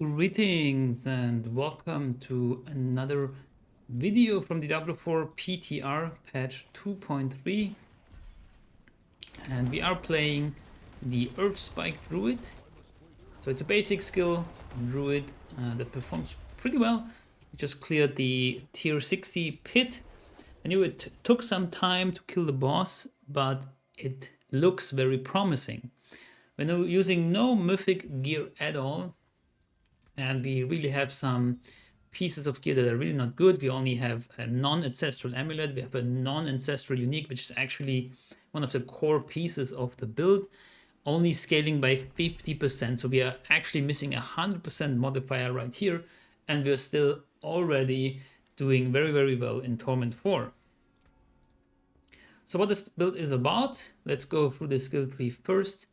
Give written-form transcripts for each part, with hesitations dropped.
Greetings and welcome to another video from the Diablo 4 PTR patch 2.3, and we are playing the Earth Spike Druid. So it's a basic skill Druid that performs pretty well. We just cleared the tier 60 pit. I knew it took some time to kill the boss, but it looks very promising. We're using no mythic gear at all, and we really have some pieces of gear that are really not good. We only have a non-ancestral amulet, we have a non-ancestral unique, which is actually one of the core pieces of the build, only scaling by 50%. So we are actually missing 100% modifier right here, and we're still already doing very well in Torment 4. So what this build is about, let's go through the skill tree first.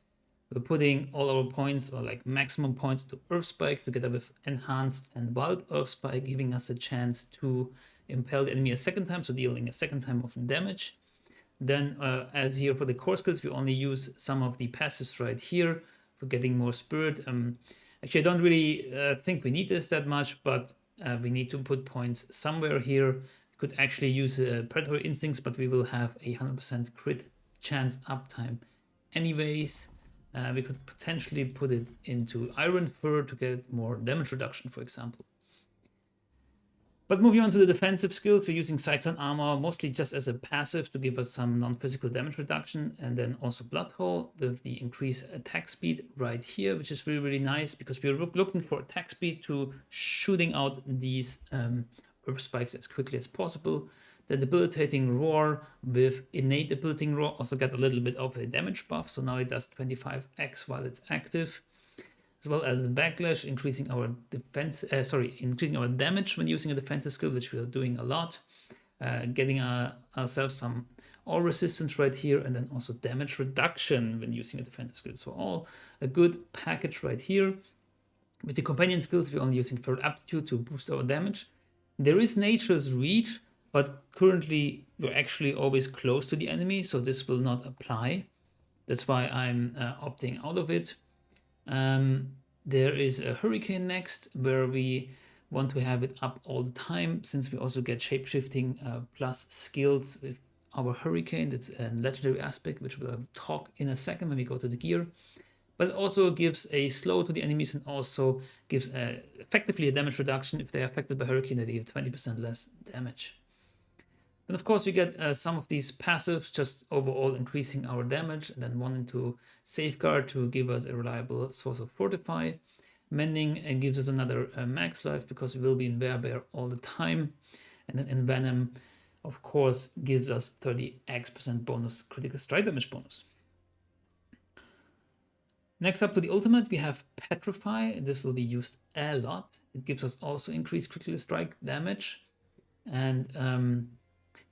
We're putting all our points, or like maximum points, to Earth Spike together with Enhanced and Wild Earth Spike, giving us a chance to impel the enemy a second time, so dealing a second time of damage. Then, as here for the core skills, we only use some of the passives right here for getting more spirit. Actually, I don't really think we need this that much, but we need to put points somewhere here. We could actually use Predatory Instincts, but we will have a 100% crit chance uptime anyways. We could potentially put it into Iron Fur to get more damage reduction, for example. But moving on to the defensive skills, we're using Cyclone Armor mostly just as a passive to give us some non-physical damage reduction, and then also Blood Hole with the increased attack speed right here, which is really nice because we're looking for attack speed to shooting out these Earth Spikes as quickly as possible. The Debilitating Roar with Innate Debilitating Roar also got a little bit of a damage buff, so now it does 25x while it's active, as well as Backlash, increasing our increasing our damage when using a defensive skill, which we are doing a lot. Getting ourselves some all resistance right here, and then also damage reduction when using a defensive skill. So all a good package right here. With the companion skills, we're only using Third Aptitude to boost our damage. There is Nature's Reach, but currently we're actually always close to the enemy, so this will not apply. That's why I'm opting out of it. There is a Hurricane next, where we want to have it up all the time, since we also get Shapeshifting plus skills with our Hurricane. That's a legendary aspect, which we'll talk in a second when we go to the gear. But it also gives a slow to the enemies, and also gives effectively a damage reduction. If they are affected by Hurricane, they give 20% less damage. Then of course we get some of these passives, just overall increasing our damage, and then one into Safeguard to give us a reliable source of Fortify. Mending gives us another max life because we will be in Werebear all the time. And then Envenom, of course, gives us 30x% bonus critical strike damage bonus. Next up to the ultimate, we have Petrify. This will be used a lot. It gives us also increased critical strike damage, and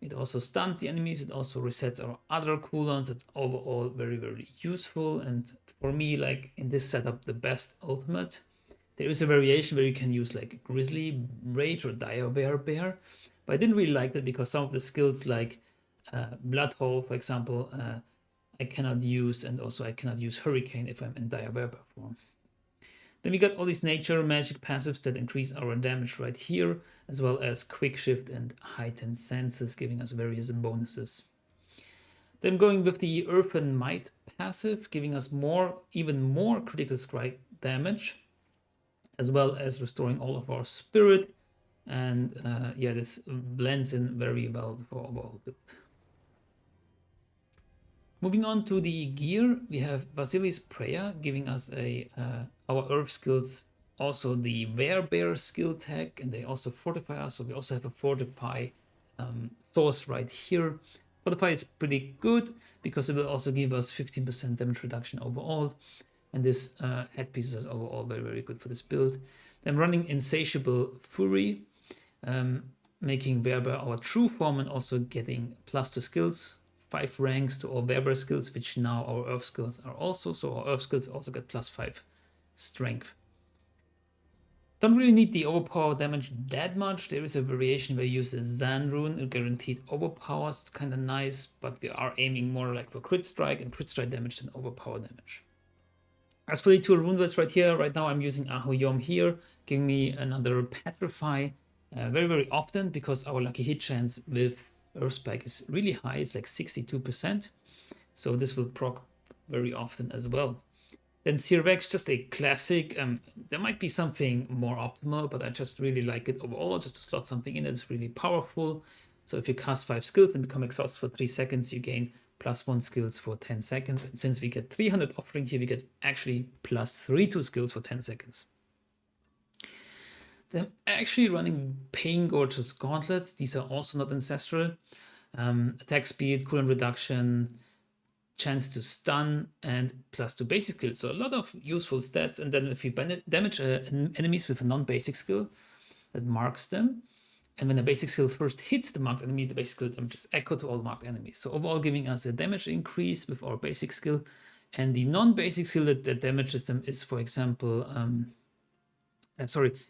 it also stuns the enemies. It also resets our other cooldowns. It's overall very useful, and for me, like in this setup, the best ultimate. There is a variation where you can use like Grizzly Rage or Dire Bear, but I didn't really like that because some of the skills like Blood Hole, for example, I cannot use, and also I cannot use Hurricane if I'm in Dire Bear form. Then we got all these nature magic passives that increase our damage right here, as well as Quick Shift and Heightened Senses, giving us various bonuses. Then going with the Earthen Might passive, giving us even more critical strike damage, as well as restoring all of our spirit. And yeah, this blends in very well with our overall build. Moving on to the gear, we have Vasily's Prayer, giving us our herb skills, also the Werebear skill tag, and they also fortify us, so we also have a Fortify source right here. Fortify is pretty good because it will also give us 15% damage reduction overall, and this headpiece is overall very good for this build. Then running Insatiable Fury, making Werebear our true form, and also getting +2 skills. 5 ranks to all Werebear skills, which now our Earth skills are also, so our Earth skills also get +5 strength. Don't really need the overpower damage that much. There is a variation where you use a Zan rune, a guaranteed overpowers. It's kind of nice, but we are aiming more like for crit strike and crit strike damage than overpower damage. As for the two rune words right here, right now I'm using Ahoyom here, giving me another Petrify very, very often because our lucky hit chance with Earth Spike is really high. It's like 62%. So this will proc very often as well. Then Searvex, just a classic. There might be something more optimal, but I just really like it overall, just to slot something in that's really powerful. So if you cast 5 skills and become exhausted for 3 seconds, you gain +1 skills for 10 seconds. And since we get 300 offering here, we get actually +3 to skills for 10 seconds. Then I'm actually running Pain Gorgeous Gauntlet. These are also not ancestral. Attack speed, cooldown reduction, chance to stun, and +2 basic skills. So a lot of useful stats. And then if you damage enemies with a non-basic skill, that marks them. And when a basic skill first hits the marked enemy, the basic skill damages echo to all marked enemies. So overall giving us a damage increase with our basic skill. And the non-basic skill that damages them is, for example,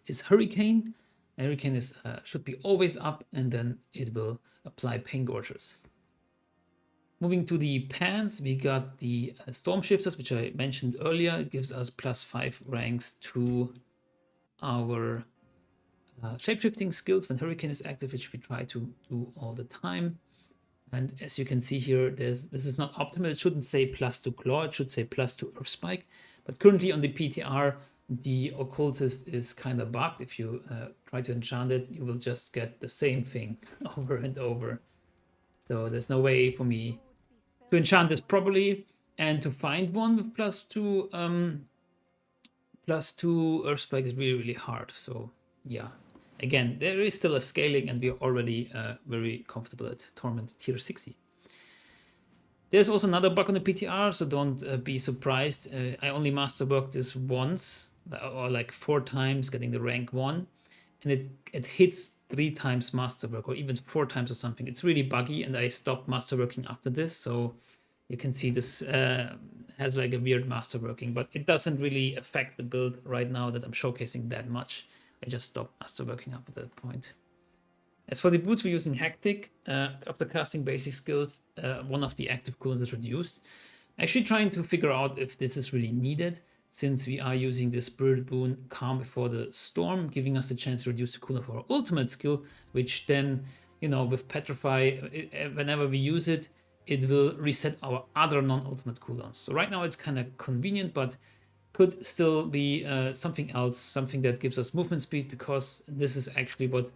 is Hurricane. Hurricane is should be always up, and then it will apply Pain Gorgers. Moving to the pants, we got the Storm Shifters, which I mentioned earlier. It gives us +5 ranks to our shapeshifting skills when Hurricane is active, which we try to do all the time. And as you can see here, this is not optimal. It shouldn't say +2 Claw, it should say +2 Earth Spike. But currently on the PTR, the Occultist is kind of bugged. If you try to enchant it, you will just get the same thing over and over. So there's no way for me to enchant this properly, and to find one with +2 Earth Spike is really, really hard. So yeah, again, there is still a scaling, and we're already very comfortable at Torment tier 60. There's also another bug on the PTR, so don't be surprised. I only masterworked this once, or like 4 times, getting the rank 1, and it hits 3 times masterwork, or even 4 times or something. It's really buggy, and I stopped masterworking after this. So you can see this has like a weird masterworking, but it doesn't really affect the build right now that I'm showcasing that much. I just stopped masterworking after that point. As for the boots, we're using Hectic. After casting basic skills, one of the active cooldowns is reduced. Actually trying to figure out if this is really needed, since we are using the Spirit Boon Calm Before the Storm, giving us a chance to reduce the cooldown for our ultimate skill, which then, you know, with Petrify, whenever we use it, it will reset our other non-ultimate cooldowns. So right now it's kind of convenient, but could still be something else, something that gives us movement speed, because this is actually what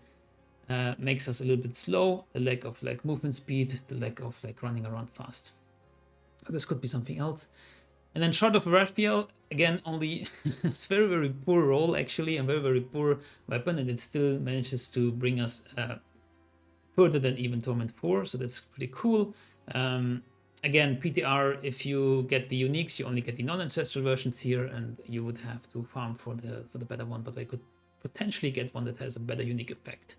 makes us a little bit slow, the lack of like movement speed, the lack of like running around fast. So this could be something else. And then Shard of Raphael, again, only it's very, very poor roll actually, and very, very poor weapon, and it still manages to bring us further than even Torment 4, so that's pretty cool. Again, PTR, if you get the uniques, you only get the non-ancestral versions here, and you would have to farm for the better one, but I could potentially get one that has a better unique effect.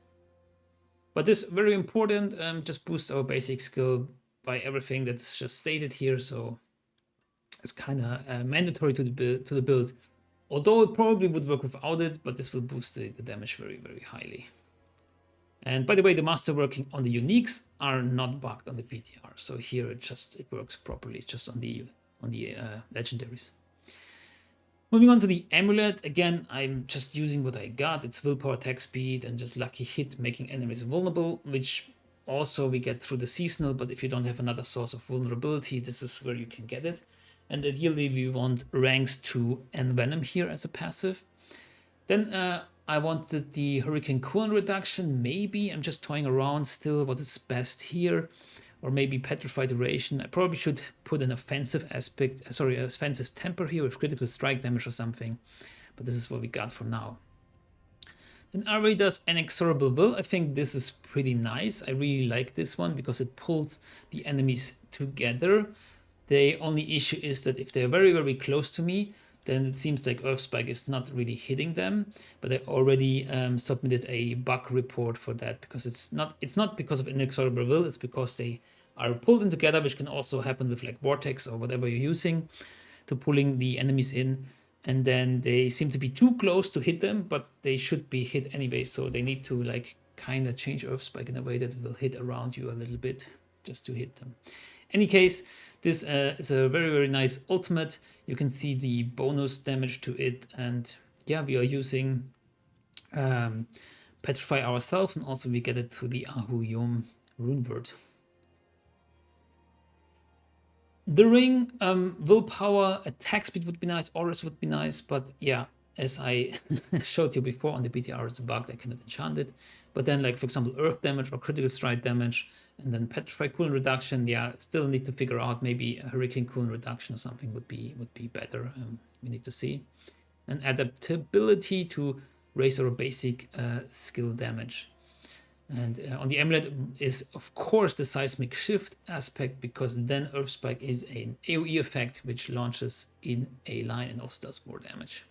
But this very important, just boosts our basic skill by everything that's just stated here, so it's kind of mandatory to the build. Although it probably would work without it, but this will boost the damage very, very highly. And by the way, the masterworking on the uniques are not bugged on the PTR, so here it works properly. It's just on the legendaries. Moving on to the amulet, again, I'm just using what I got. It's willpower, attack speed, and just lucky hit, making enemies vulnerable, which also we get through the seasonal, but if you don't have another source of vulnerability, this is where you can get it. And ideally we want ranks 2 and Venom here as a passive. Then I wanted the Hurricane cooldown reduction. Maybe I'm just toying around still what is best here, or maybe Petrified Duration. I probably should put an offensive offensive temper here with critical strike damage or something, but this is what we got for now. Then Ari does Inexorable Will. I think this is pretty nice. I really like this one because it pulls the enemies together. The only issue is that if they're very, very close to me, then it seems like Earth Spike is not really hitting them. But I already submitted a bug report for that, because it's not because of Inexorable Will, it's because they are pulled in together, which can also happen with like Vortex or whatever you're using to pulling the enemies in. And then they seem to be too close to hit them, but they should be hit anyway. So they need to like kind of change Earth Spike in a way that it will hit around you a little bit just to hit them. Any case, This is a very, very nice ultimate. You can see the bonus damage to it, and yeah, we are using Petrify ourselves, and also we get it through the Ahu Yom rune word. The ring, willpower, attack speed would be nice, auras would be nice, but yeah, as I showed you before on the PTR, it's bugged, I cannot enchant it. But then, like for example, earth damage or critical strike damage, and then petrify cooldown reduction, yeah, still need to figure out, maybe a hurricane cooldown reduction or something would be better. We need to see. And adaptability to raise our basic skill damage. And on the amulet is, of course, the seismic shift aspect, because then Earth Spike is an AoE effect which launches in a line and also does more damage.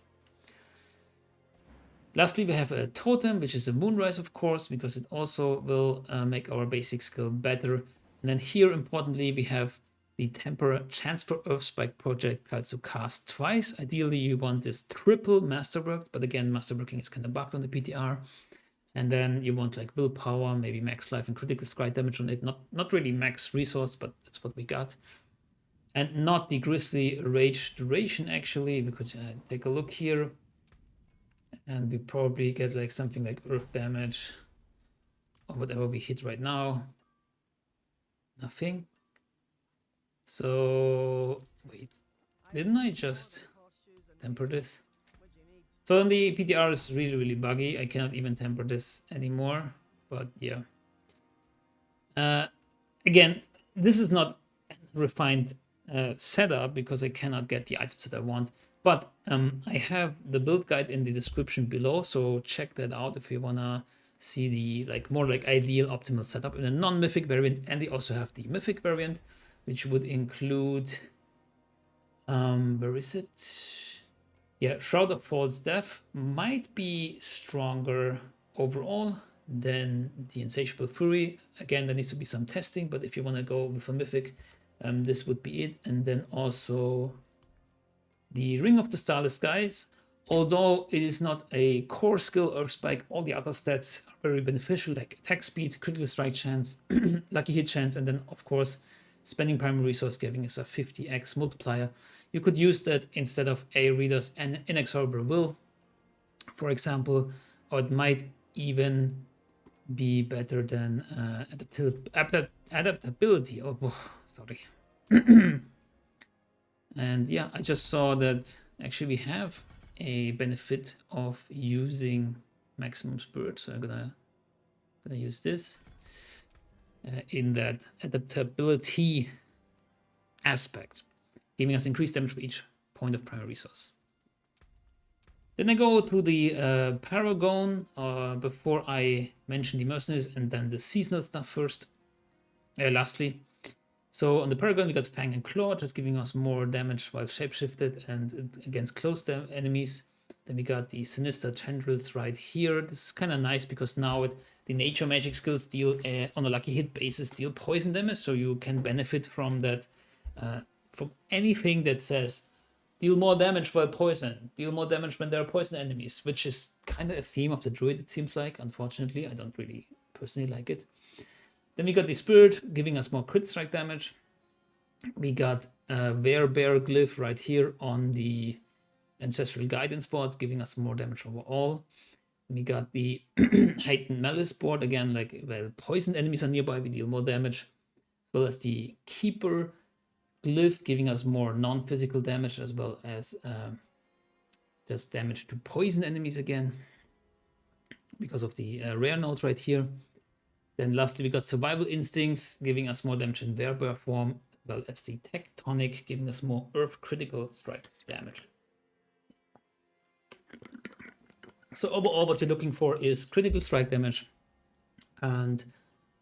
Lastly, we have a totem, which is a Moonrise, of course, because it also will make our basic skill better. And then here, importantly, we have the temporary chance for Earth Spike projectiles to cast twice. Ideally, you want this triple masterwork, but again, masterworking is kind of bugged on the PTR. And then you want like willpower, maybe max life and critical strike damage on it. Not really max resource, but that's what we got. And not the Grisly Rage duration, actually. We could take a look here. And we probably get like something like earth damage or whatever we hit right now. Nothing. So, wait. Didn't I just temper this? So then the PTR is really, really buggy. I cannot even temper this anymore. But yeah. Again, this is not refined setup because I cannot get the items that I want. But I have the build guide in the description below, so check that out if you wanna see the more ideal optimal setup in a non-mythic variant. And they also have the mythic variant, which would include where is it? Yeah, Shroud of False Death might be stronger overall than the Insatiable Fury. Again, there needs to be some testing, but if you want to go with a mythic, this would be it. And then also the Ring of the Starless Skies. Although it is not a core skill Earth Spike, all the other stats are very beneficial, like attack speed, critical strike chance, lucky hit chance, and then of course spending primary resource giving us a 50x multiplier. You could use that instead of a reader's inexorable will, for example, or it might even be better than adaptability. Oh, sorry. And yeah, I just saw that actually we have a benefit of using maximum spirit, so I'm gonna use this in that adaptability aspect, giving us increased damage for each point of primary resource. Then I go to the Paragon before I mention the Mercenaries, and then the seasonal stuff first. Lastly, so on the Paragon we got Fang and Claw, just giving us more damage while shapeshifted and against close enemies. Then we got the Sinister Tendrils right here. This is kind of nice because now the nature magic skills deal on a lucky hit basis deal poison damage, so you can benefit from that, from anything that says deal more damage while poison, deal more damage when there are poison enemies, which is kind of a theme of the Druid, it seems like. Unfortunately, I don't really personally like it. Then we got the Spirit, giving us more crit strike damage. We got a Werebear glyph right here on the Ancestral Guidance board, giving us more damage overall. We got the Heightened Malice board, again, like, well, poisoned enemies are nearby, we deal more damage. As well as the Keeper glyph, giving us more non-physical damage, as well as just damage to poison enemies again, because of the rare note right here. Then lastly, we got Survival Instincts, giving us more damage in Werebear form, as well as the Tectonic, giving us more Earth critical strike damage. So overall, what you're looking for is critical strike damage and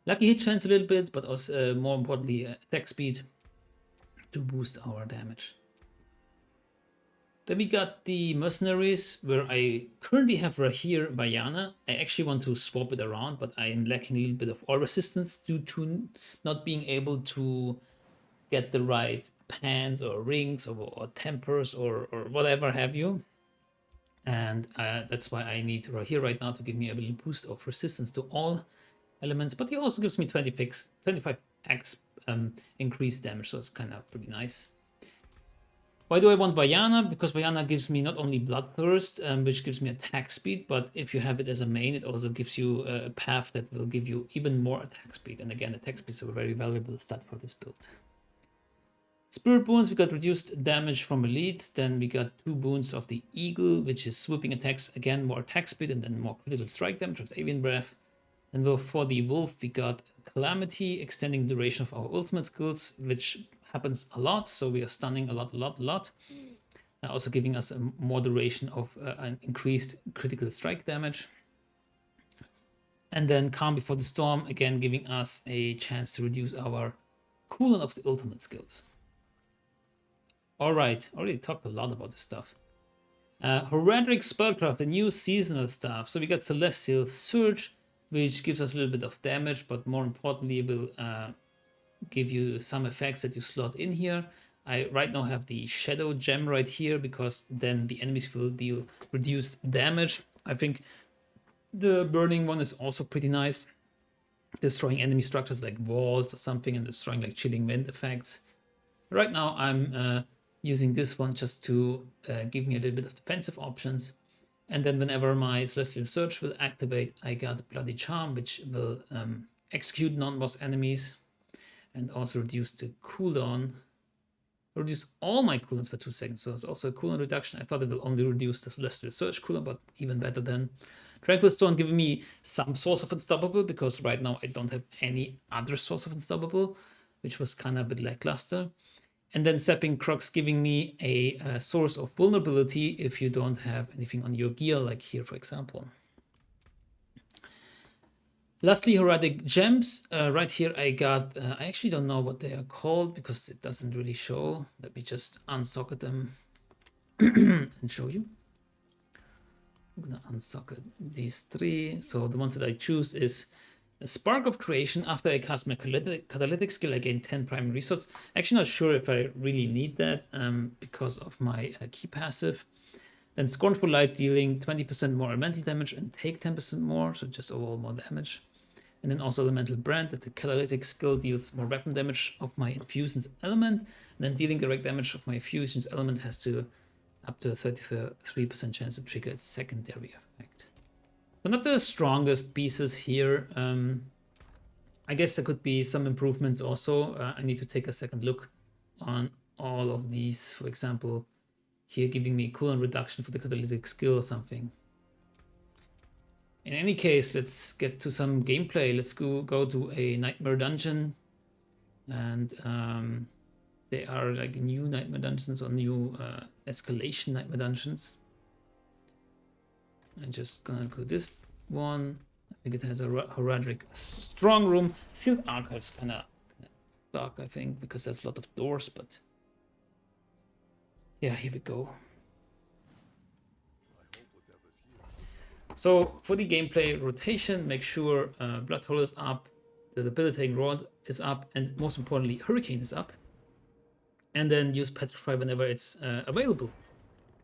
lucky hit chance a little bit, but also more importantly, attack speed to boost our damage. Then we got the Mercenaries, where I currently have Rahir Vayana. I actually want to swap it around, but I am lacking a little bit of all resistance due to not being able to get the right pans or rings or tempers or whatever have you. And that's why I need Rahir right now to give me a little boost of resistance to all elements. But he also gives me 25x increased damage, so it's kind of pretty nice. Why do I want Vayana? Because Vayana gives me not only Bloodthirst, which gives me attack speed, but if you have it as a main, it also gives you a path that will give you even more attack speed. And again, attack speed is a very valuable stat for this build. Spirit Boons, we got reduced damage from elites. Then we got 2 boons of the Eagle, which is swooping attacks, again more attack speed and then more critical strike damage with Avian Breath. And for the Wolf, we got Calamity, extending the duration of our ultimate skills, which happens a lot, so we are stunning a lot. Also giving us a more duration of an increased critical strike damage. And then Calm Before the Storm, again giving us a chance to reduce our cooldown of the ultimate skills. Alright, already talked a lot about this stuff. Horadric Spellcraft, the new seasonal stuff. So we got Celestial Surge, which gives us a little bit of damage, but more importantly will give you some effects that you slot in here. I right now have the Shadow Gem right here because then the enemies will deal reduced damage. I think the Burning one is also pretty nice. Destroying enemy structures like walls or something and destroying like Chilling Wind effects. Right now I'm using this one just to give me a little bit of defensive options. And then whenever my Celestial Surge will activate, I got Bloody Charm, which will execute non-boss enemies and also reduce the cooldown. Reduce all my cooldowns by 2 seconds, so it's also a cooldown reduction. I thought it will only reduce the Celestial Surge cooldown, but even better then. Tranquil Stone giving me some source of Unstoppable, because right now I don't have any other source of Unstoppable, which was kind of a bit lackluster. And then Sapping Crocs giving me a source of vulnerability if you don't have anything on your gear, like here, for example. Lastly, Horadric Gems. Right here I got, I actually don't know what they are called because it doesn't really show. Let me just unsocket them and show you. I'm gonna unsocket these 3. So the ones that I choose is a Spark of Creation. After I cast my catalytic skill, I gain 10 primary resources. Actually not sure if I really need that because of my key passive. Then Scornful Light, dealing 20% more elemental damage and take 10% more, so just overall more damage. And then also Elemental Brand, that the catalytic skill deals more weapon damage of my Infusions element. And then dealing direct damage of my Infusions element has to up to a 33% chance to trigger its secondary effect. So not the strongest pieces here. I guess there could be some improvements also. I need to take a second look on all of these. For example, here giving me cooldown reduction for the catalytic skill or something. In any case, let's get to some gameplay. Let's go to a Nightmare Dungeon. And they are like new Nightmare Dungeons or new Escalation Nightmare Dungeons. I'm just gonna go this one. I think it has a Horadric Strongroom. Sealed Archives kinda stuck, I think, because there's a lot of doors, but yeah, here we go. So for the gameplay rotation, make sure Bloodhole is up, the Debilitating Rod is up, and most importantly, Hurricane is up. And then use Petrify whenever it's available.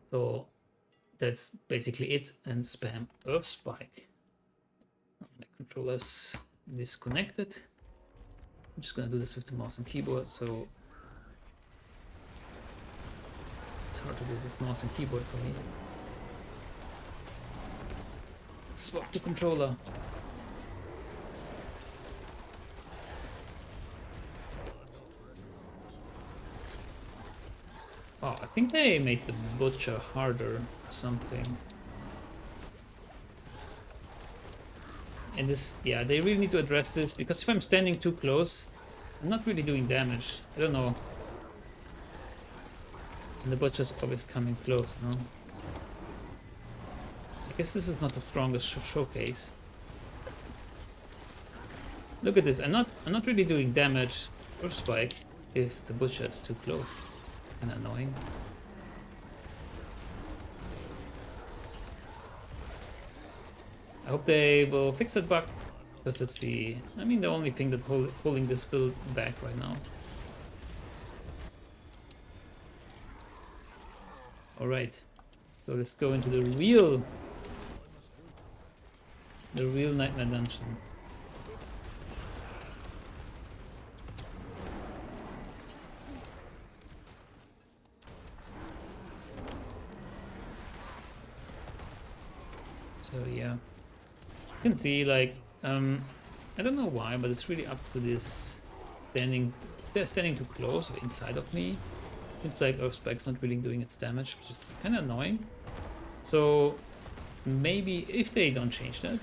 So that's basically it, and spam Earth Spike. My controller's disconnected. I'm just gonna do this with the mouse and keyboard, so it's hard to do with mouse and keyboard for me. Swap the controller. Oh, I think they made the Butcher harder or something. And this, yeah, they really need to address this, because if I'm standing too close, I'm not really doing damage. I don't know. And the Butcher's always coming close, no? I guess this is not the strongest showcase. Look at this. I'm not really doing damage or spike if the Butcher is too close. It's kind of annoying. I hope they will fix that bug, because that's the, I mean, the only thing that holding this build back right now. All right, so let's go into the real Nightmare Dungeon. yeah. You can see, like, I don't know why, but it's really up to this standing. They're standing too close or inside of me. It's like Earth Spike's not really doing its damage, which is kind of annoying. So maybe if they don't change that,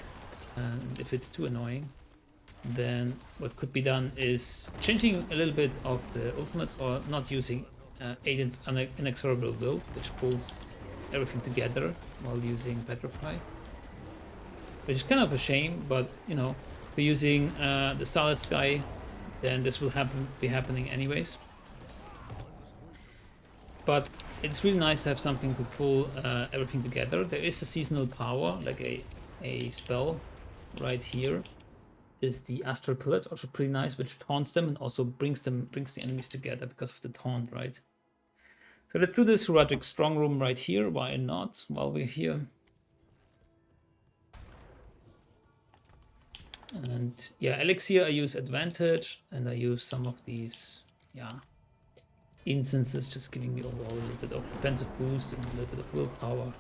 and if it's too annoying, then what could be done is changing a little bit of the ultimates, or not using Aiden's Inexorable Will, which pulls everything together while using Petrify. Which is kind of a shame, but you know, if we're using the Starless Sky, then this will be happening anyways. But it's really nice to have something to pull everything together. There is a seasonal power, like a spell right here. Is the Astral Pillars, also pretty nice, which taunts them and also brings the enemies together because of the taunt, right? So let's do this Horadric Strongroom right here. Why not? While we're here. And yeah, Elixir I use Advantage, and I use some of these, yeah, instances, just giving me overall a little bit of defensive boost and a little bit of willpower.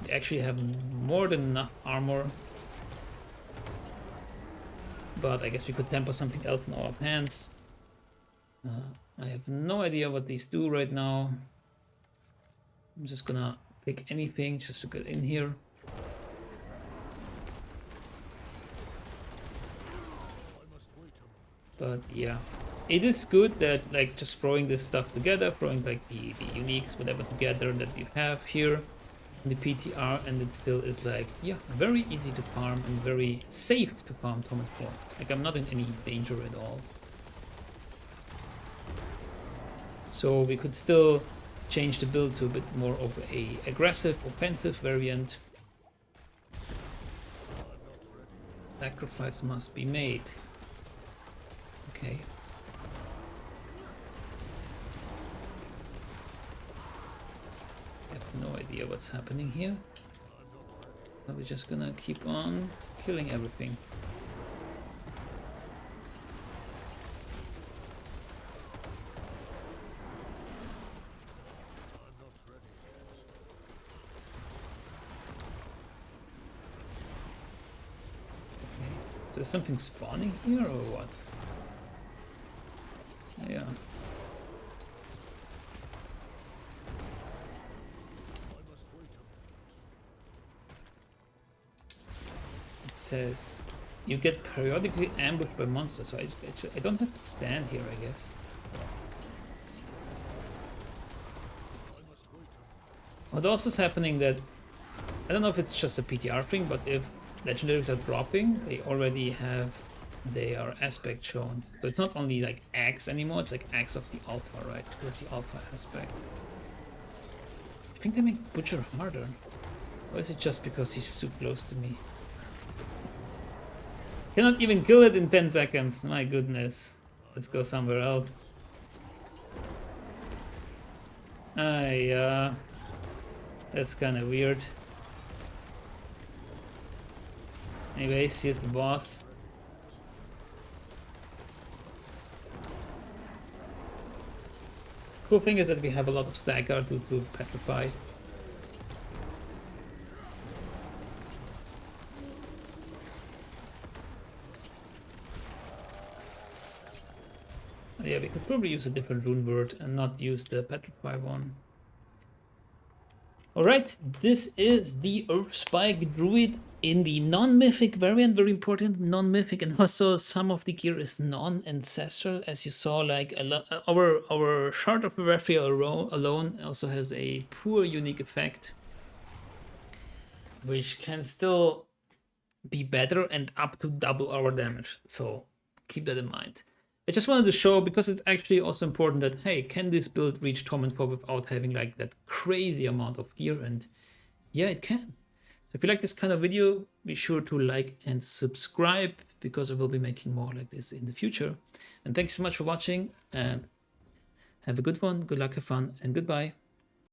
They actually have more than enough armor, but I guess we could temper something else in our hands. I have no idea what these do right now. I'm just gonna pick anything just to get in here. But yeah, it is good that, like, just throwing this stuff together, throwing like the uniques, whatever together that you have here in the PTR, and it still is like, yeah, very easy to farm and very safe to farm Torment 4. Like, I'm not in any danger at all. So we could still change the build to a bit more of a aggressive, offensive variant. Sacrifice must be made. Okay. I have no idea what's happening here. But we're just gonna keep on killing everything. So is something spawning here or what? Yeah. It says you get periodically ambushed by monsters, so I don't have to stand here, I guess. What also is happening that, I don't know if it's just a PTR thing, but if legendaries are dropping, they already have their aspect shown. So it's not only like Axe anymore, it's like Axe of the Alpha, right? With the Alpha aspect. I think they make Butcher harder. Or is it just because he's too close to me? Cannot even kill it in 10 seconds. My goodness. Let's go somewhere else. That's kind of weird. Anyways, here's the boss. Cool thing is that we have a lot of stagger due to Petrify. Yeah, we could probably use a different rune word and not use the Petrify one. Alright, this is the Earth Spike Druid in the non-mythic variant, very important, non-mythic, and also some of the gear is non-ancestral, as you saw, like our Shard of Raphael alone also has a poor unique effect, which can still be better and up to double our damage, so keep that in mind. I just wanted to show, because it's actually also important that, hey, can this build reach Torment 4 without having like that crazy amount of gear? And yeah, it can. So if you like this kind of video, be sure to like and subscribe, because I will be making more like this in the future. And thanks so much for watching, and have a good one, good luck, have fun, and goodbye.